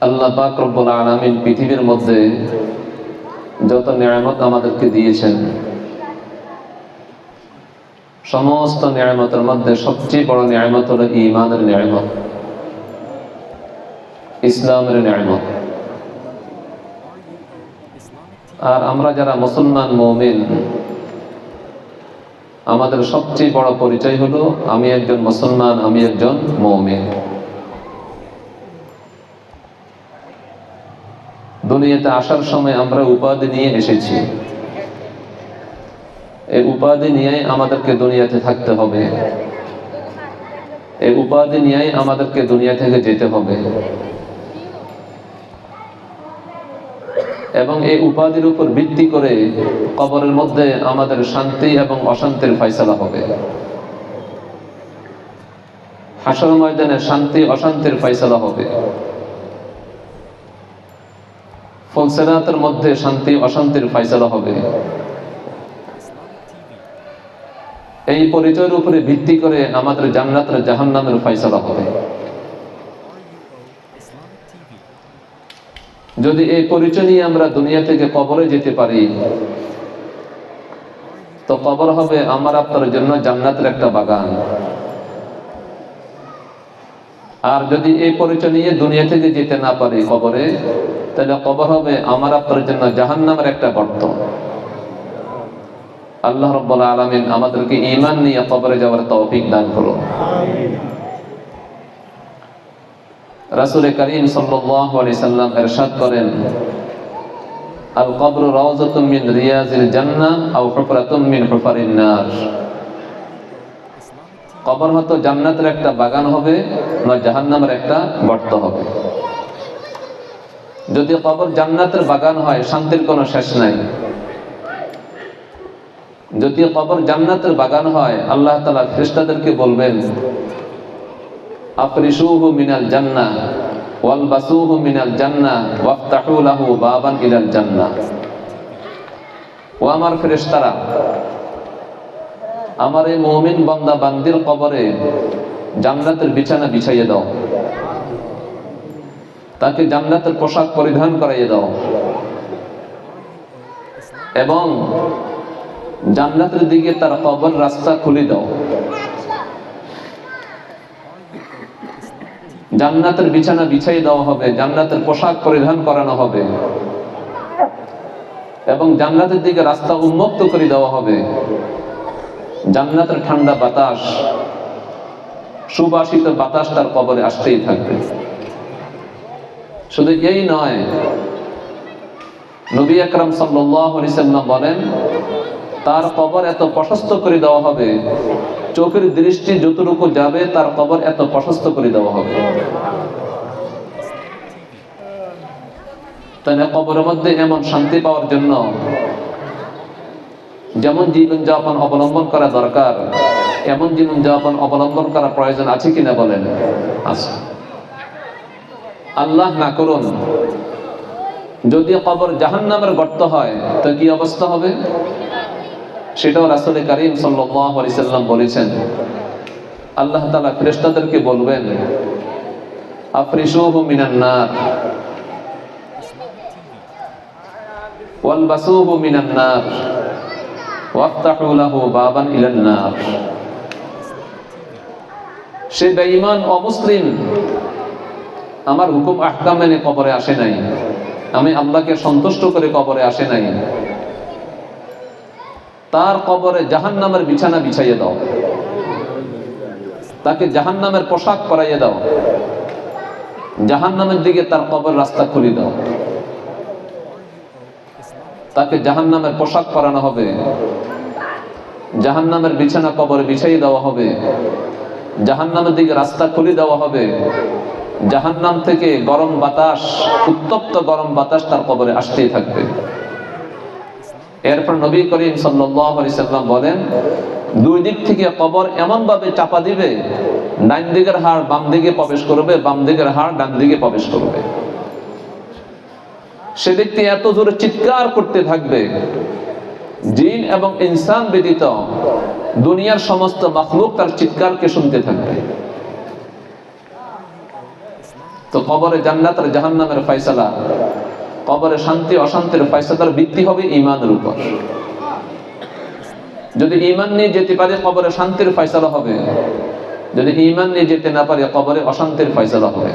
আল্লাহ পাক রব্বুল আলামিন পৃথিবীর মধ্যে যত নিয়ামত আমাদেরকে দিয়েছেন, সমস্ত নিয়ামতের মধ্যে সবচেয়ে বড় নিয়ামত হলো ঈমানের নিয়ামত, ইসলামের নিয়ামত। আর আমরা যারা মুসলমান মুমিন, আমাদের সবচেয়ে বড় পরিচয় হলো আমি একজন মুসলমান, আমি একজন মুমিন। দুনিয়াতে আসার সময় আমরা উপাধি নিয়ে এসেছি, এই উপাধি নিয়েই আমাদেরকে দুনিয়াতে থাকতে হবে, এই উপাধি নিয়েই আমাদেরকে দুনিয়া থেকে যেতে হবে, এবং এই উপাধির উপর ভিত্তি করে কবরের মধ্যে আমাদের শান্তি এবং অশান্তির ফয়সালা হবে। হাসর ময়দানে শান্তি অশান্তির ফয়সালা হবে, ফুলসিরাতের মধ্যে শান্তি অশান্তির ফয়সালা হবে। এই পরিচয়ের উপরে ভিত্তি করে আমাদের জান্নাত আর জাহান্নামের ফয়সালা হবে। যদি এই পরিচয় নিয়ে আমরা দুনিয়া থেকে কবরে যেতে পারি, তো কবর হবে আমার আপনার জন্য জান্নাতের একটা বাগান। আর যদি এই পরিচয় নিয়ে দুনিয়া থেকে যেতে না পারি কবরে, তাহলে কবর হবে আমার আপনার জন্য জাহান্নামের একটা গর্ত। আল্লাহ রাব্বুল আলামিন আমাদেরকে ঈমান নিয়ে কবরে যাওয়ার তৌফিক দান করুন। রাসূল কারীম সাল্লাল্লাহু আলাইহি সাল্লাম ইরশাদ করেন, আল কবরু রাওযাতুম মিন রিয়াজিল জান্নাহ আও হুফরাতুম মিন হুফারিন নার। কবর হয়তো জান্নাতের একটা বাগান হবে না জাহান্নামের একটা গর্ত হবে। যদি কবর জান্নাতের বাগান হয়, শান্তির কোনো শেষ নাই। যদি কবর জান্নাতের বাগান হয়, আল্লাহ তাআলা ফেরেশতাদেরকে বলবেন, আফরিশুহু মিনাল জান্নাহ ওয়ালবাসুহু মিনাল জান্নাহ ওয়াফতাহু লাহু বাবান ইলাল জান্নাহ। ও আমার ফেরেশতারা, আমার এই মুমিন বান্দা বান্দির কবরে জান্নাতের বিছানা বিছাইয়ে দাও, তাকে জান্নাতের পোশাক পরিধান করাইয়ে দাও, এবং জান্নাতের দিকে তার কবর রাস্তা খুলে দাও। জান্নাতের বিছানা বিছাই দেওয়া হবে, জান্নাতের পোশাক পরিধান করানো হবে, এবং জান্নাতের দিকে রাস্তা উন্মুক্ত করে দেওয়া হবে। জান্নাতের ঠান্ডা বাতাস, সুবাসিত বাতাস তার কবরে আসতেই থাকবে। শুধু এই নয়, নবী আকরাম সাল্লাল্লাহু আলাইহি সাল্লাম বলেন, তার কবর এত প্রশস্ত করে দেওয়া হবে, চোখের দৃষ্টি যতটুকু যাবে তার কবর এত প্রশস্ত করে দেওয়া হবে। তাই না, কবরের মধ্যে এমন শান্তি পাওয়ার জন্য যেমন জীবনযাপন অবলম্বন করা দরকার, এমন জীবনযাপন অবলম্বন করা প্রয়োজন আছে কিনা বলেন? আছে। আল্লাহ না করুন যদি কবর জাহান্নামের গর্ত হয়, তো কি অবস্থা হবে? সেটাও রাসূল কারীম সাল্লাল্লাহু আলাইহি সাল্লাম বলেছেন। আল্লাহ তাআলা ফেরেশতাদেরকে বলবেন, আফরিশুহু মিনান নার ওয়ালবাসুহু মিনান নার ওয়াফতাহু লাহু বাবান ইলান নার। সে বেঈমান অমুসলিম, আমার হুকুম আহকাম মেনে কবরে আসে নাই, আমি আল্লাহকে সন্তুষ্ট করে কবরে আসে নাই, তার কবরে জাহান্নামের বিছানা বিছাইয়ে দাও, তাকে জাহান্নামের পোশাক পরাইয়ে দাও, জাহান্নামের দিকে তার কবর রাস্তা খুলে দাও। তাকে জাহান্নামের পোশাক পরানো হবে, জাহান্নামের বিছানা কবরে বিছাইয়ে দেওয়া হবে, জাহান্নামের দিকে রাস্তা খুলে দেওয়া হবে। জাহান্নাম থেকে গরম বাতাস, উত্তপ্ত গরম বাতাস তার কবরে আসতেই থাকবে। এরপর নবী করিম সাল্লাল্লাহু আলাইহি সাল্লাম বলেন, দুই দিক থেকে কবর এমন ভাবে চাপা দিবে, ডান দিকের হাড় বাম দিকে প্রবেশ করবে, বাম দিকের হাড় ডান দিকে প্রবেশ করবে। সে ব্যক্তি এত জোরে চিৎকার করতে থাকবে, জিন এবং ইনসান ব্যতীত দুনিয়ার সমস্ত মাখলুক তার চিৎকারকে শুনতে থাকবে। তো কবরে জান্নাত আর জাহান্নামের ফয়সালা, কবরে শান্তি অশান্তির ফয়সালার ভিত্তি হবে ঈমানের উপর। যদি ঈমান নিয়ে যেতে পারে কবরে শান্তির ফয়সালা হবে, যদি ঈমান নিয়ে যেতে না পারে কবরে অশান্তির ফয়সালা হবে।